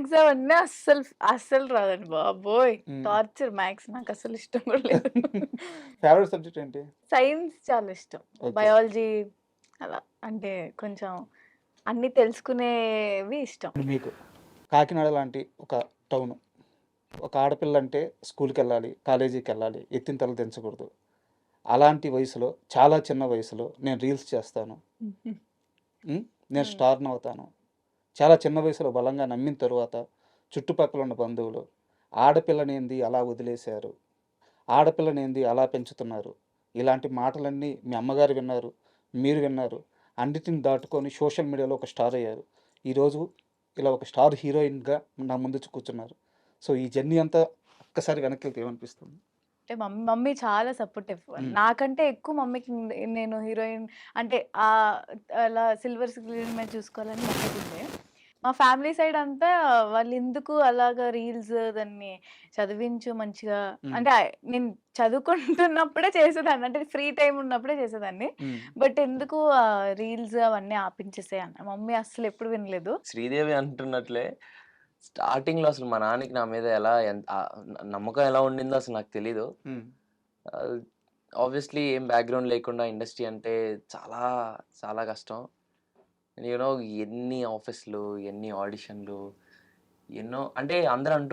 Maths అవన్నీ అస్సలు అస్సలు రాదండి బాబోయ్! హ్మ్. టార్చర్ మ్యాథ్స్ నాకసలు ఇష్టం కూడా లేదు. ఫేవరెట్ సబ్జెక్ట్ ఏంటి? సైన్స్ చాలా ఇష్టం. ఓకే. బయాలజీ అలా అంటే కొంచెం అన్నీ తెలుసుకునేవి ఇష్టం. మీకు కాకినాడ లాంటి ఒక టౌను. ఒక ఆడపిల్లంటే స్కూలుకెళ్ళాలి, కాలేజీకెళ్ళాలి, ఎత్తిన తల దించకూడదు. అలాంటి వయసులో, చాలా చిన్న వయసులో నేను రీల్స్ చేస్తాను. హుహు. హ్మ్. నేను హ్మ్. స్టార్‌నవుతాను. చాలా చిన్న వయసులో బలంగా నమ్మిన తరువాత చుట్టుపక్కల ఉన్న బంధువులు, ఆడపిల్లనేంది అలా వదిలేశారు, ఆడపిల్లనేంది అలా పెంచుతున్నారు. ఇలాంటి మాటలన్నీ మీ అమ్మగారు విన్నారు, మీరు విన్నారు. అన్నిటిని దాటుకొని సోషల్ మీడియాలో ఒక స్టార్ అయ్యారు. ఈరోజు ఇలా ఒక స్టార్ హీరోయిన్‌గా నా ముందు కూర్చున్నారు. సో, ఈ జర్నీ అంతా ఒక్కసారి వెనక్కెళ్తే ఏమనిపిస్తుంది? అంటే మమ్మీ చాలా సపోర్టివ్. హ్మ్. నాకంటే ఎక్కువ మమ్మీకి నేను హీరోయిన్ అంటే అలా సిల్వర్ స్క్రీన్ మీద చూసుకోవాలని మమ్మీకుండే. మా ఫ్యామిలీ సైడ్ అంతా వాళ్ళెందుకు అలాగా రీల్స్ దాన్ని చదివించు మంచిగా హ్మ్. అంటే నేను చదువుకుంటున్నప్పుడే చేసేదాన్ని. అంటే ఫ్రీ టైమ్ ఉన్నప్పుడే చేసేదాన్ని. హ్మ్. బట్ ఎందుకు రీల్స్ అవన్నీ ఆపించేసేయి అన్న. మమ్మీ అస్సలు ఎప్పుడు వినలేదు. శ్రీదేవి అంటున్నట్లే స్టార్టింగ్‌లో అసలు మా నాన్నకి నా మీద ఎలా నమ్మకం ఎలా ఉండిందో అసలు నాకు తెలీదు. హ్మ్. ఆహ్, ఆబ్వియస్లీ ఏం బ్యాక్‌గ్రౌండ్ లేకుండా ఇండస్ట్రీ అంటే చాలా, చాలా కష్టం. యూ నో ఎన్ని ఆఫీస్‌లు, ఎన్ని ఆడిషన్‌లు, ఎన్నో అంటే అందరూ అంటూ